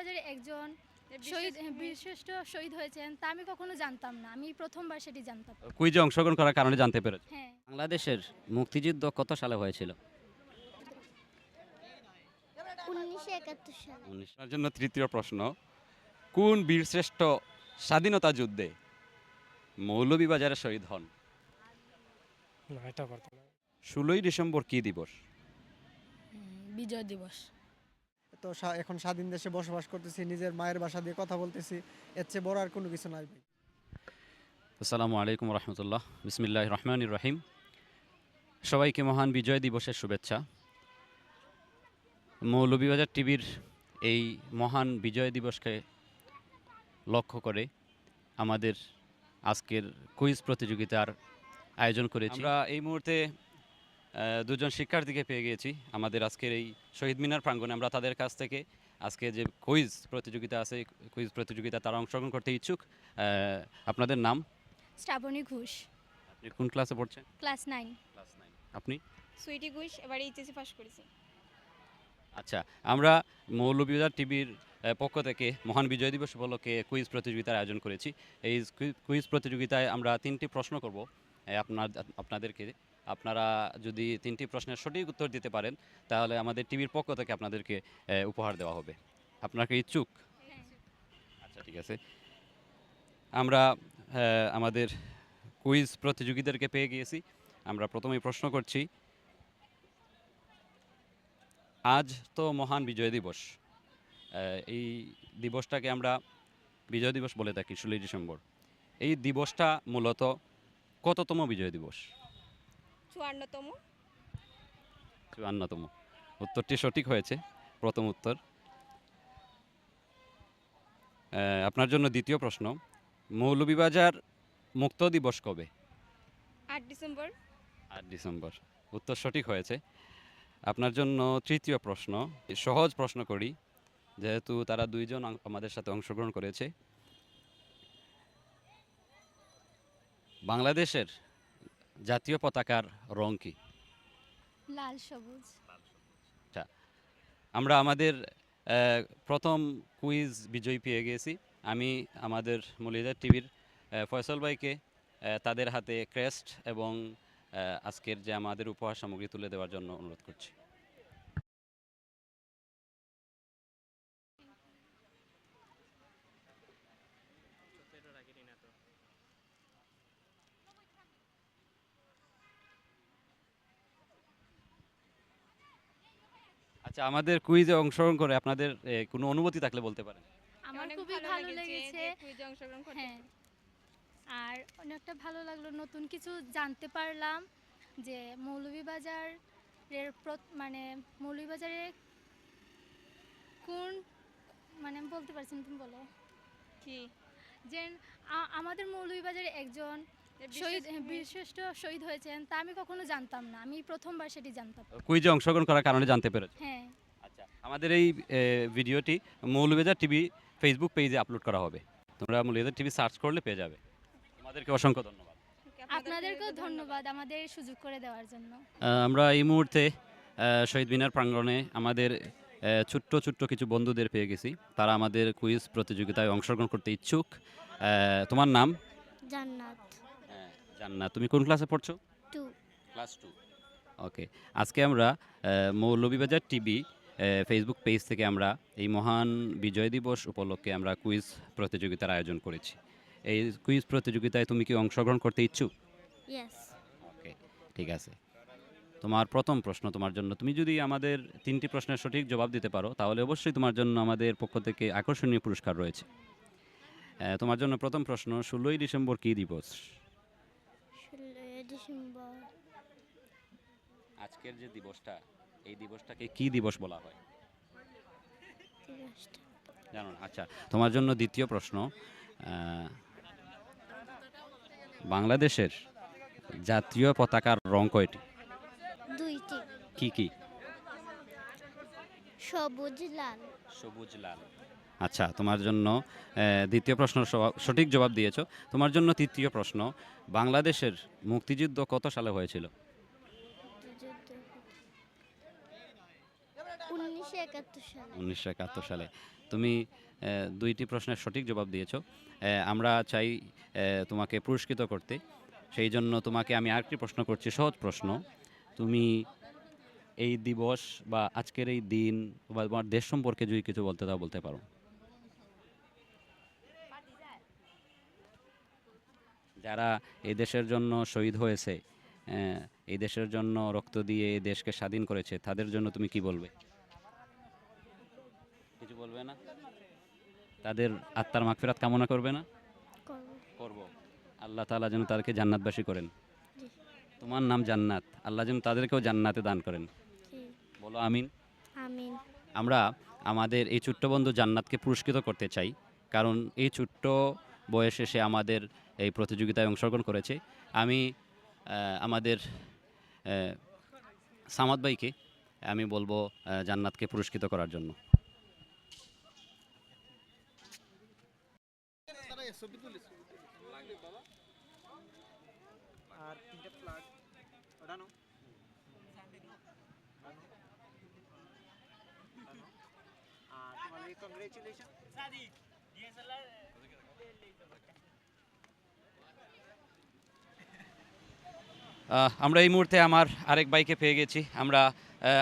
মৌলভীবাজারে একজন শহীদ বীরশ্রেষ্ঠ শহীদ হয়েছেন তা আমি কখনো জানতাম না, আমি প্রথমবার সেটি জানতাম। কুইজে অংশগ্রহণ করার কারণে জানতে পেরেছি। হ্যাঁ। বাংলাদেশের মুক্তিযুদ্ধ কত সালে হয়েছিল? 1971 সালে। আপনার জন্য তৃতীয় প্রশ্ন, কোন বীরশ্রেষ্ঠ স্বাধীনতা যুদ্ধে মৌলভীবাজারে শহীদ হন? না, এটা পারতো না। 16ই ডিসেম্বর কি দিবস? বিজয় দিবস। তো এখন স্বাধীন দেশে বসবাস করতেছি, নিজের মায়ের ভাষা দিয়ে কথা বলতেছি, এর চেয়ে বড় আর কোনো কিছু নাই ভাই। আসসালামু আলাইকুম রহমতুল্লাহ, বিসমিল্লাহ রহমানির রহিম। সবাইকে মহান বিজয় দিবসের শুভেচ্ছা। মৌলভীবাজার টিভির এই মহান বিজয় দিবসকে লক্ষ্য করে আমাদের আজকের কুইজ প্রতিযোগিতার আয়োজন করেছি। আমরা এই মুহূর্তে দুজন শিক্ষার্থীকে পেয়ে গিয়েছি আমাদের আজকের এই শহীদ মিনার প্রাঙ্গণে। আমরা তাদের কাছ থেকে আজকে যে কুইজ প্রতিযোগিতা আছে, কুইজ প্রতিযোগিতা তারা অংশগ্রহণ করতে ইচ্ছুক। আপনাদের নাম? শ্রাবণী ঘোষ, আপনি কোন ক্লাসে পড়ছেন? ক্লাস 9। ক্লাস 9। আপনি? সুইটি ঘোষ, এবার এইচএসসি পাস করেছি। আচ্ছা, আমরা মৌলভীবাজার টিভির পক্ষ থেকে মহান বিজয় দিবস উপলক্ষে কুইজ প্রতিযোগিতার আয়োজন করেছি। এই কুইজ প্রতিযোগিতায় আমরা 3টি প্রশ্ন করব আপনাদেরকে। আপনারা যদি 3টি প্রশ্নের সঠিক উত্তর দিতে পারেন তাহলে আমাদের টিভির পক্ষ থেকে আপনাদেরকে উপহার দেওয়া হবে। আপনারা কি ইচ্ছুক? আচ্ছা, ঠিক আছে। আমরা আমাদের কুইজ প্রতিযোগীদেরকে পেয়ে গিয়েছি। আমরা প্রথমেই প্রশ্ন করছি, আজ তো মহান বিজয় দিবস। এই দিবসটাকে আমরা বিজয় দিবস বলে থাকি, 16ই ডিসেম্বর। এই দিবসটা মূলত কততম বিজয় দিবস? 54তম। 54তম। উত্তরটি সঠিক হয়েছে, প্রথম উত্তর। আপনার জন্য দ্বিতীয় প্রশ্ন, মৌলভীবাজার মুক্ত দিবস কবে? 8 ডিসেম্বর। 8 ডিসেম্বর। উত্তর সঠিক হয়েছে। আপনার জন্য তৃতীয় প্রশ্ন, সহজ প্রশ্ন করি যেহেতু তারা দুইজন আমাদের সাথে অংশগ্রহণ করেছে। বাংলাদেশের জাতীয় পতাকার রং কি? লাল সবুজ। আচ্ছা, আমরা আমাদের প্রথম কুইজ বিজয়ী পেয়ে গিয়েছি। আমি আমাদের মৌলভীবাজার টিভির ফয়সল ভাইকে তাদের হাতে ক্রেস্ট এবং আজকের যে আমাদের উপহার সামগ্রী তুলে দেওয়ার জন্য অনুরোধ করছি। আচ্ছা, আমাদের কুইজে অংশগ্রহণ করে আপনাদের কোনো অনুভূতি থাকলে বলতে পারেন। আমার অনেক খুবই ভালো লেগেছে। যে কুইজে অংশগ্রহণ করতে। হ্যাঁ, আর অনেকটা ভালো লাগলো, নতুন কিছু জানতে পারলাম যে মৌলভীবাজারের মানে মৌলভীবাজারে কোন মানে আমি বলতে পারছি না, তুমি বলো। কি যে আমাদের মৌলভীবাজারে একজন শহীদ বীরশ্রেষ্ঠ শহীদ হয়েছেন তা আমি কখনো জানতাম না, আমি প্রথমবার সেটি জানতাম। কুইজে অংশগ্রহণ করার কারণে জানতে পেরেছি। হ্যাঁ। আচ্ছা, আমাদের এই ভিডিওটি মৌলভীবাজার টিভি ফেসবুক পেজে আপলোড করা হবে। তোমরা মৌলভীবাজার টিভি সার্চ করলে পেয়ে যাবে। তোমাদেরকে অসংখ্য ধন্যবাদ। আপনাদেরকেও ধন্যবাদ আমাদের সুযোগ করে দেওয়ার জন্য। আমরা এই মুহূর্তে শহীদ মিনার প্রাঙ্গণে আমাদের ছোট্ট ছোট্ট কিছু বন্ধুদের পেয়ে গেছি। তারা আমাদের কুইজ প্রতিযোগিতায় অংশগ্রহণ করতে ইচ্ছুক। তোমার নাম? জান্নাত। জান্নাত। তুমি কোন ক্লাসে পড়ছো? 2। ক্লাস 2। ওকে। আজকে আমরা মৌলভীবাজার টিভি ফেসবুক পেজ থেকে আমরা এই মহান বিজয় দিবস উপলক্ষে আমরা কুইজ প্রতিযোগিতার আয়োজন করেছি। এই কুইজ প্রতিযোগিতায় তুমি কি অংশগ্রহণ করতে ইচ্ছুক? ইয়েস। ওকে, ঠিক আছে। তোমার প্রথম প্রশ্ন তোমার জন্য, তুমি যদি আমাদের 3টি প্রশ্নের সঠিক জবাব দিতে পারো তাহলে অবশ্যই তোমার জন্য আমাদের পক্ষ থেকে আকর্ষণীয় পুরস্কার রয়েছে। তোমার জন্য প্রথম প্রশ্ন, 16ই ডিসেম্বর কী দিবস? 16 ডিসেম্বর আজকের যে দিবসটা, এই দিবসটাকে কী দিবস বলা হয়? দিবসটা জানো না? আচ্ছা, তোমার জন্য দ্বিতীয় প্রশ্ন, বাংলাদেশের জাতীয় পতাকার রং কয়টি? 2টি। কি কি? সবুজ লাল। সবুজ লাল। আচ্ছা, তোমার জন্য দ্বিতীয় প্রশ্ন সঠিক জবাব দিয়েছো। তোমার জন্য তৃতীয় প্রশ্ন, বাংলাদেশের মুক্তিযুদ্ধ কত সালে হয়েছিল? 1971 সালে। 1971 সালে। তুমি দুইটি প্রশ্নের সঠিক জবাব দিয়েছো। আমরা চাই তোমাকে পুরস্কৃত করতে। সেই জন্য তোমাকে আমি আরেকটি প্রশ্ন করছি, সহজ প্রশ্ন। তুমি এই দিবস বা আজকের এই দিন বা তোমার দেশ সম্পর্কে যদি কিছু বলতে দাও বলতে পারো। যারা এই দেশের জন্য শহীদ হয়েছে, এই দেশের জন্য রক্ত দিয়ে এই দেশকে স্বাধীন করেছে, তাদের জন্য তুমি কি বলবে? কিছু বলবে না? তাদের আত্মার মাগফিরাত কামনা করবে না? করব। করব। আল্লাহ তাআলা যেন তাদেরকে জান্নাতবাসী করেন। জি। তোমার নাম জান্নাত, আল্লাহ যেন তাদেরকেও জান্নাতে দান করেন। জি। বলো আমিন। আমিন। আমরা আমাদের এই ছোট্ট বন্ধু জান্নাতকে পুরস্কৃত করতে চাই, কারণ এই ছোট্ট বয়সে সে আমাদের এই প্রতিযোগিতায় অংশগ্রহণ করেছে। আমি আমাদের সামাদ ভাইকে আমি বলবো জান্নাতকে পুরস্কৃত করার জন্য। আমরা এই মুহূর্তে আমার আরেক ভাইকে পেয়ে গেছি। আমরা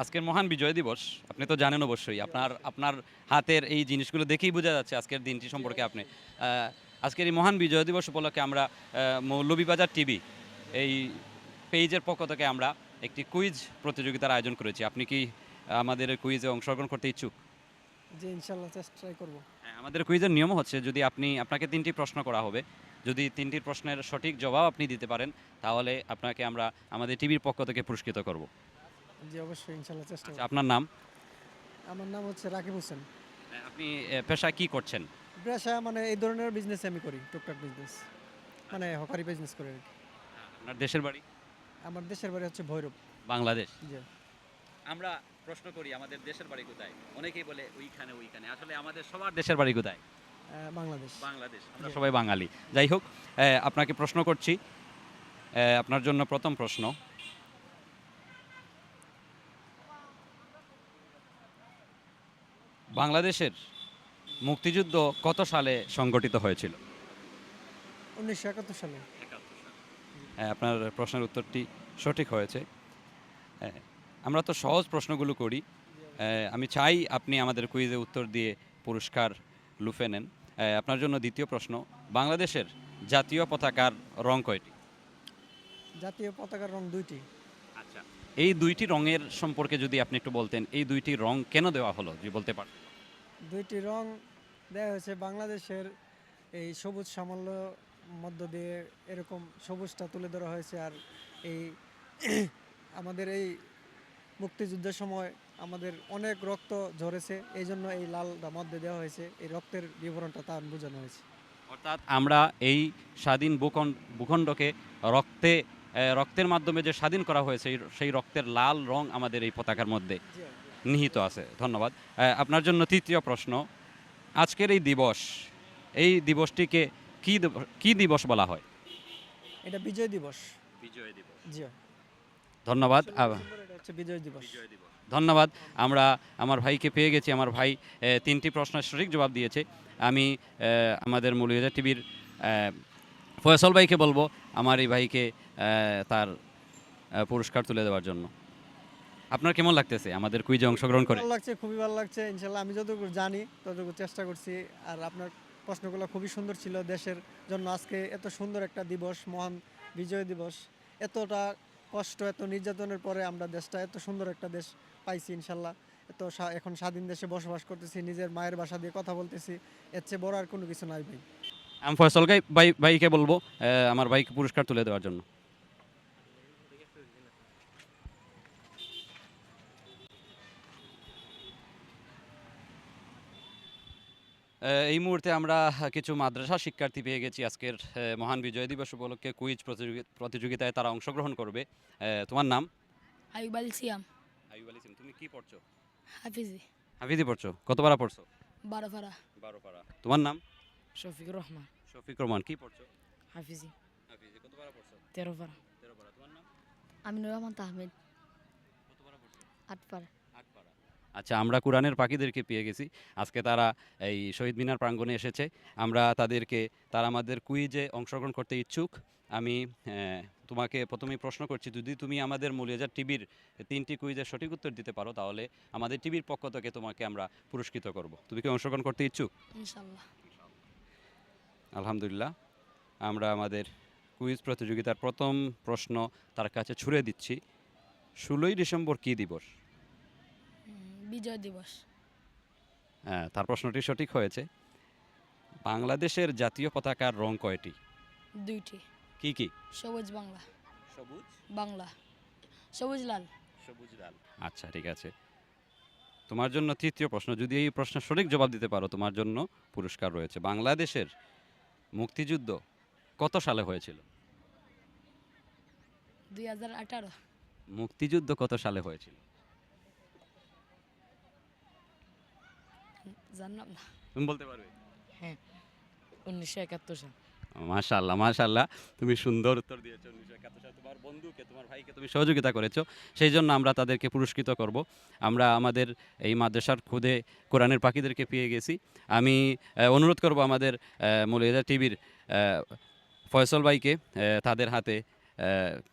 আজকের মহান বিজয় দিবস, আপনি তো জানেন অবশ্যই। আপনার আপনার হাতের এই জিনিসগুলো দেখেই বোঝা যাচ্ছে আজকের দিনটি সম্পর্কে আপনি। আজকের এই মহান বিজয় দিবস উপলক্ষে আমরা মৌলভীবাজার টিভি এই পেজের পক্ষ থেকে আমরা একটি কুইজ প্রতিযোগিতার আয়োজন করেছি। আপনি কি আমাদের কুইজে অংশগ্রহণ করতে ইচ্ছুক? যে ইনশাল্লাহ ট্রাই করব। হ্যাঁ, আমাদের কুইজের নিয়ম হচ্ছে, যদি আপনাকে 3টি প্রশ্ন করা হবে, যদি 3টির প্রশ্নের সঠিক জবাব আপনি দিতে পারেন, তাহলে আপনাকে আমরা আমাদের টিভির পক্ষ থেকে পুরস্কৃত করব। জি অবশ্যই ইনশাল্লাহ চেষ্টা আচ্ছা, করব। আপনার নাম? আমার নাম হচ্ছে রাকিব হোসেন। আপনি পেশায় কি করছেন? পেশা মানে এই ধরনের বিজনেস আমি করি, টুকটাক বিজনেস, মানে হকারি বিজনেস করি আর কি। আপনার দেশের বাড়ি? আমার দেশের বাড়ি হচ্ছে ভৈরব। বাংলাদেশ। জি। আমরা প্রশ্ন করি আমাদের দেশের বাড়ি কোথায়, অনেকেই বলে ওইখানে ওইখানে, আসলে আমাদের সবার দেশের বাড়ি কোথায়? বাংলাদেশ। বাংলাদেশ। আমরা জি। সবাই বাঙালি। যাই হোক, আপনাকে প্রশ্ন করছি। আপনার জন্য প্রথম প্রশ্ন। বাংলাদেশের মুক্তিযুদ্ধ কত সালে সংগঠিত হয়েছিল? 1971 সালে। আপনার প্রশ্নের উত্তরটি সঠিক হয়েছে। আমরা তো সহজ প্রশ্নগুলো করি। আমি চাই আপনি আমাদের কুইজে উত্তর দিয়ে পুরস্কার লুফে নেন। আপনার জন্য দ্বিতীয় প্রশ্ন। বাংলাদেশের জাতীয় পতাকার রং কয়টি? জাতীয় পতাকার রং 2টি। আচ্ছা, এই 2টি রঙের সম্পর্কে যদি আপনি একটু বলতেন, এই 2টি রং কেন দেওয়া হলো, যদি বলতে পারতেন। 2টি রং দেওয়া হয়েছে বাংলাদেশের এই সবুজ সামান্য মধ্য দিয়ে এরকম সবুজটা তুলে ধরা হয়েছে। আর এই আমাদের এই মুক্তিযুদ্ধের সময় আমাদের অনেক রক্ত ঝরেছে, এই জন্য এই লালটা মধ্যে দেওয়া হয়েছে, এই রক্তের বিবরণটা তার বোঝানো হয়েছে। অর্থাৎ আমরা এই স্বাধীন ভূখণ্ডকে রক্তের মাধ্যমে যে স্বাধীন করা হয়েছে, সেই রক্তের লাল রং আমাদের এই পতাকার মধ্যে নিহিত আছে। ধন্যবাদ। আপনার জন্য তৃতীয় প্রশ্ন। আজকের এই দিবসটিকে কি দিবস বলা হয়? এটা বিজয় দিবস। বিজয় দিবস। জি। ধন্যবাদ। এটা হচ্ছে বিজয় দিবস। ধন্যবাদ। আমরা আমার ভাইকে পেয়ে গেছি। আমার ভাই 3টি প্রশ্নের সঠিক জবাব দিয়েছে। আমি আমাদের মৌলভীবাজার টিভির ফয়সল ভাইকে বলবো আমার এই ভাইকে তার পুরস্কার তুলে দেওয়ার জন্য। আপনার কেমন লাগতেছে আমাদের কুইজে অংশগ্রহণ করে? ভালো লাগছে, খুবই ভালো লাগছে। ইনশাল্লাহ আমি যতটুকু জানি ততটুকু চেষ্টা করছি। আর আপনার প্রশ্নগুলো খুবই সুন্দর ছিল। দেশের জন্য আজকে এত সুন্দর একটা দিবস, মহান বিজয় দিবস, এতটা কষ্ট, এত নির্যাতনের পরে আমরা দেশটা এত সুন্দর একটা দেশ পাইছি ইনশাল্লাহ। এখন স্বাধীন দেশে বসবাস করতেছি, নিজের মায়ের ভাষা দিয়ে কথা বলতেছি, এর চেয়ে বড় আর কোনো কিছু নাই ভাই। আমি ফয়সল ভাইকে বলবো আমার ভাইকে পুরস্কার তুলে দেওয়ার জন্য। এই মুহূর্তে আমরা কিছু মাদ্রাসা শিক্ষার্থী পেয়ে গেছি। আজকের মহান বিজয় দিবস উপলক্ষে কুইজ প্রতিযোগিতায় তারা অংশগ্রহণ করবে। তোমার নাম? আইয়ুব আল সিয়াম। আইয়ুব আলী সিম। তুমি কি পড়ছো? হাফিজি। হাফিজি পড়ছো। কত পারা পড়ছো? 12 পারা। 12 পারা। তোমার নাম? শফিকুর রহমান। শফিক রহমান। কি পড়ছো? হাফিজি। হাফিজি। কত পারা পড়ছো? 13 পারা। 13 পারা। তোমার নাম? আমিনুর রহমান তাহমিদ। কত পারা পড়ছো? 8 পারা। 8 পারা। আচ্ছা, আমরা কোরআনের পাখিদেরকে পেয়ে গেছি। আজকে তারা এই শহীদ মিনার প্রাঙ্গণে এসেছে। আমরা তাদেরকে, তারা আমাদের কুইজে অংশগ্রহণ করতে ইচ্ছুক। আমি তোমাকে প্রথমেই প্রশ্ন করছি, যদি তুমি আমাদের মৌলভীবাজার টিভির 3টি কুইজের সঠিক উত্তর দিতে পারো, তাহলে আমাদের টিভির পক্ষ থেকে তোমাকে আমরা পুরস্কৃত করব। তুমি কি অংশগ্রহণ করতে ইচ্ছুক? ইনশাল্লাহ। আলহামদুলিল্লাহ। আমরা আমাদের কুইজ প্রতিযোগিতার প্রথম প্রশ্ন তার কাছে ছুড়ে দিচ্ছি। 16ই ডিসেম্বর কী দিবস? বিজয় দিবস। হ্যাঁ, তার প্রশ্নটি সঠিক হয়েছে। বাংলাদেশের জাতীয় পতাকার রং কয়টি? 2টি। কি কি? সবুজ বাংলা। সবুজ, বাংলা। সবুজ লাল। সবুজ, লাল। আচ্ছা, ঠিক আছে। তোমার জন্য তৃতীয় প্রশ্ন, যদি এই প্রশ্নের সঠিক জবাব দিতে পারো তোমার জন্য পুরস্কার রয়েছে। বাংলাদেশের মুক্তিযুদ্ধ কত সালে হয়েছিল? 2018। মুক্তিযুদ্ধ কত সালে হয়েছিল? জানলাম না। তুমি বলতে পারবে? হ্যাঁ, 1971 সাল। মাশাআল্লাহ, মাশাআল্লাহ, তুমি সুন্দর উত্তর দিয়েছো। 1971 সালে তোমার বন্ধুকে, তোমার ভাইকে তুমি সহযোগিতা করেছো, সেই জন্য আমরা তাদেরকে পুরস্কৃত করব। আমরা আমাদের এই মাদ্রাসার খুদে কোরআনের পাখিদেরকে পেয়ে গেছি। আমি অনুরোধ করব আমাদের মৌলভীবাজার টিভির ফয়সল ভাইকে তাদের হাতে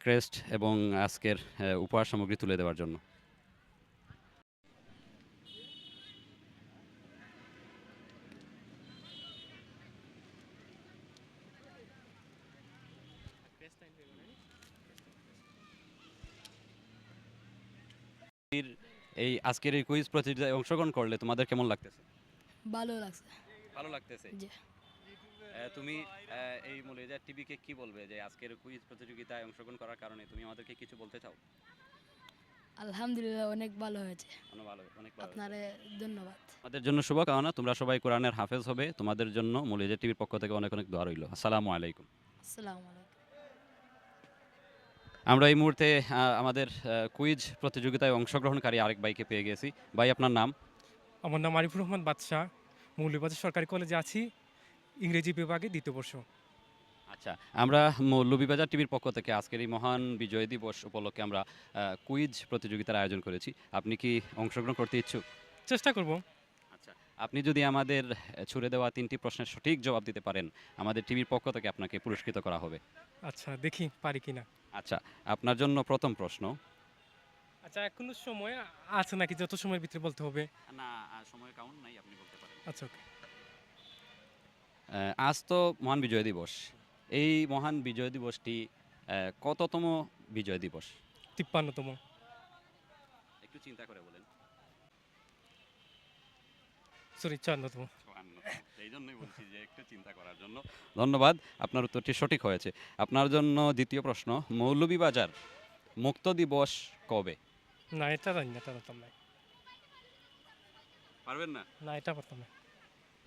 ক্রেস্ট এবং আজকের উপহার সামগ্রী তুলে দেওয়ার জন্য। এই আজকের এই কুইজ প্রতিযোগিতায় অংশগ্রহণ করলে তোমাদের কেমন লাগতেছে? ভালো লাগছে। ভালো লাগতেছে। জি। তুমি এই মৌলভীবাজার টিভিকে কি বলবে যে আজকের কুইজ প্রতিযোগিতায় অংশগ্রহণ করার কারণে তুমি আমাদেরকে কিছু বলতে চাও? আলহামদুলিল্লাহ, অনেক ভালো হয়েছে। অনেক ভালো, অনেক ভালো। আপনারে ধন্যবাদ। আমাদের জন্য শুভকামনা, তোমরা সবাই কোরআনের হাফেজ হবে। তোমাদের জন্য মৌলভীবাজার টিভির পক্ষ থেকে অনেক অনেক দোয়া রইল। আসসালামু আলাইকুম। আসসালামু আলাইকুম। আমরা এই মুহূর্তে আমাদের কুইজ প্রতিযোগিতায় অংশগ্রহণকারী আরেক ভাইকে পেয়ে গেছি। ভাই, আপনার নাম? আমার নাম আরিফুর রহমান বাদশাহ, মৌলভীবাজার সরকারি কলেজে আছি, ইংরেজি বিভাগে 2য় বর্ষ। আচ্ছা, আমরা মৌলভীবাজার টিভির পক্ষ থেকে আজকের এই মহান বিজয় দিবস উপলক্ষে আমরা কুইজ প্রতিযোগিতার আয়োজন করেছি। আপনি কি অংশগ্রহণ করতে ইচ্ছুক? চেষ্টা করব। আচ্ছা, আপনি যদি আমাদের ছুড়ে দেওয়া 3টি প্রশ্নের সঠিক জবাব দিতে পারেন, আমাদের টিভির পক্ষ থেকে আপনাকে পুরস্কৃত করা হবে। আচ্ছা, দেখি পারি কিনা। আচ্ছা, আপনার জন্য প্রথম প্রশ্ন। আচ্ছা, এখনো সময় আছে নাকি যত সময়ের ভিতরে বলতে হবে? না, সময় কাউন্ট নাই, আপনি বলতে পারেন। আচ্ছা, ওকে। আজ তো মহান বিজয় দিবস। এই মহান বিজয় দিবসটি কততম বিজয় দিবস? 53তম। একটু চিন্তা করে বলেন। সরি, 54তম। সেই জন্যই বলছি যে একটু চিন্তা করার জন্য। ধন্যবাদ, আপনার উত্তরটি সঠিক হয়েছে। আপনার জন্য দ্বিতীয় প্রশ্ন, মৌলভীবাজার মুক্ত দিবস কবে? না, এটা জানি না, এটা পারতাম না। পারবেন না? না, এটা পারতাম না।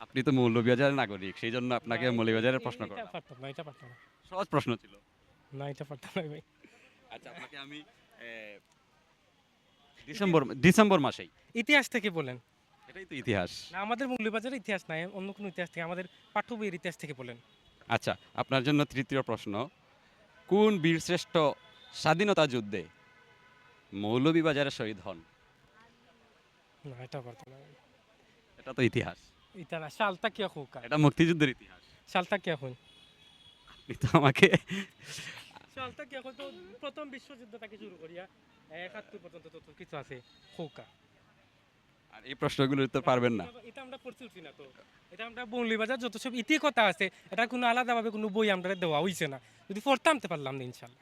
আপনি তো মৌলভীবাজারের নাগরিক, সেই জন্য আপনাকে মৌলভীবাজারের প্রশ্ন এটা করলাম। পারতাম না, এটা পারতাম না। সহজ প্রশ্ন ছিল। না, এটা পারতাম না ভাই। আচ্ছা, আপনাকে আমি ডিসেম্বর মাসেই। ইতিহাস থেকে বলেন। এটাই তো ইতিহাস। না, আমাদের মৌলভীবাজারের ইতিহাস নাই, অন্য কোনো ইতিহাস থেকে, আমাদের পাঠ্য বইয়ের ইতিহাস থেকে বলেন। আচ্ছা, আপনার জন্য তৃতীয় প্রশ্ন, কোন বীরশ্রেষ্ঠ স্বাধীনতা যুদ্ধে মৌলভীবাজারে শহীদ হন? না, এটা পারতাম না। এটা তো ইতিহাস। এটা না, সালটা কি হোক, এটা মুক্তিযুদ্ধের ইতিহাস। সালটা কি এখন? আপনি তো আমাকে সালটা কি এখন তো প্রথম বিশ্বযুদ্ধ থেকে শুরু করিয়া 71 পর্যন্ত তত কিছু আছে হোকা। আর এই প্রশ্নগুলোর উত্তর পারবেন না। এটা আমরা পড়তে উঠছি না তো। এটা আমরা মৌলভীবাজার যত সব ইতিকথা আছে, এটা কোনো আলাদাভাবে কোনো বই আমরা দেওয়া হইছে না। যদি পড়তাম তো পারলাম না ইনশাল্লাহ।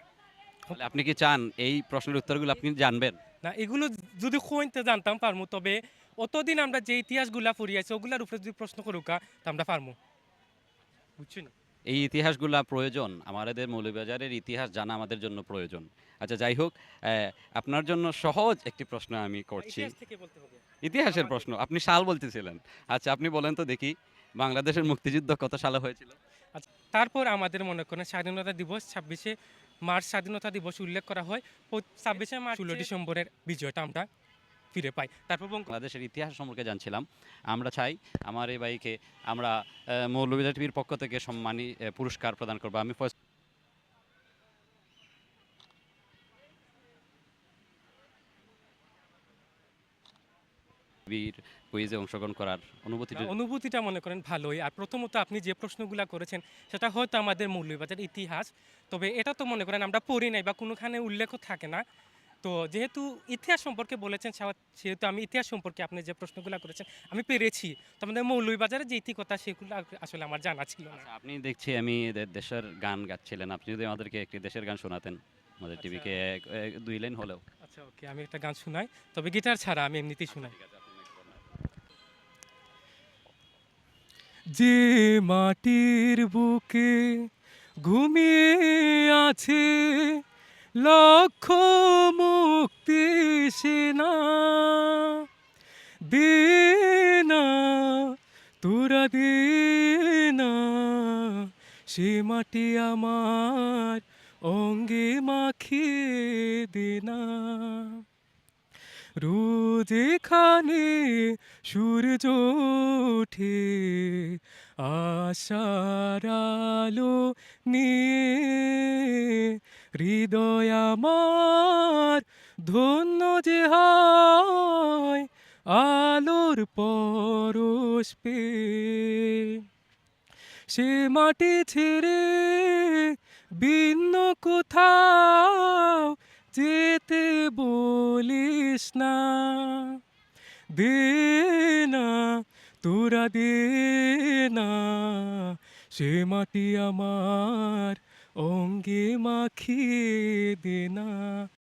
তাহলে আপনি কি চান এই প্রশ্নের উত্তরগুলো আপনি জানবেন? না, এগুলো যদি কইতে জানতাম পারমু, তবে অতদিন আমরা যে ইতিহাসগুলা পড়িয়াছি ওগুলার উপরে যদি প্রশ্ন করুকা তা আমরা পারমু। বুঝছেন? এই ইতিহাসগুলো প্রয়োজন, আমাদের মৌলভীবাজারের ইতিহাস জানা আমাদের জন্য প্রয়োজন। আচ্ছা, যাই হোক, আপনার জন্য সহজ একটি প্রশ্ন আমি করছি। ইতিহাস থেকে বলতে হবে। ইতিহাসের প্রশ্ন, আপনি সাল বলতেছিলেন। আচ্ছা, আপনি বলেন তো দেখি, বাংলাদেশের মুক্তিযুদ্ধ কত সালে হয়েছিল? আচ্ছা, তারপর আমাদের মনে করেন স্বাধীনতা দিবস 26শে মার্চ স্বাধীনতা দিবস উল্লেখ করা হয়। 26শে মার্চ 16 ডিসেম্বরের বিজয়টা আমরা ফিরে পাই। তারপর বাংলাদেশের ইতিহাস সম্পর্কে জানছিলাম। আমরা চাই আমার এই ভাইকে আমরা মৌলভীবাজার টিভির পক্ষ থেকে সম্মানী পুরস্কার প্রদান করবো। আমি টিভির কুইজে অংশগ্রহণ করার অনুভূতিটা? অনুভূতিটা মনে করেন ভালোই। আর প্রথমত আপনি যে প্রশ্নগুলা করেছেন সেটা হয়তো আমাদের মৌলভীবাজার ইতিহাস, তবে এটা তো মনে করেন আমরা পড়ি নাই বা কোনোখানে উল্লেখও থাকে না। তো যেহেতু ইতিহাস সম্পর্কে বলেছেন সেহেতু আমি ইতিহাস সম্পর্কে আপনি যে প্রশ্নগুলো করেছেন আমি পেরেছি। তো আমাদের মৌলভীবাজারের যে ইতিকথা সেগুলো আসলে আমার জানা ছিল না। আচ্ছা, আপনি দেখছি আমি দেশের গান গাচ্ছিলেন, আপনি যদি আমাদেরকে একটি দেশের গান শোনাতেন আমাদের আচ্ছা। টিভিকে 2 লাইন হলেও। আচ্ছা ওকে, আমি একটা গান শোনাই, তবে গিটার ছাড়া, আমি এমনিতেই শোনাই। ঠিক আছে, আপনি next বলেন। যে মাটির বুকে ঘুমিয়ে আছে লক্ষ মুক্তি সেনা, দে না তোরা দে না সে মাটি আমার অঙ্গে মাখিয়ে দে না। রোজ এখানে সূর্য ওঠে আশার আলো নিয়ে, হৃদয় আমার ধন্য যে হয় আলোর পরশ পেয়ে। সে মাটি ছেড়ে ভিন্ন কোথাও যেতে বলিস না, দে না তোরা দে না সে মাটি আমার অঙ্গে মাখিয়ে দে না।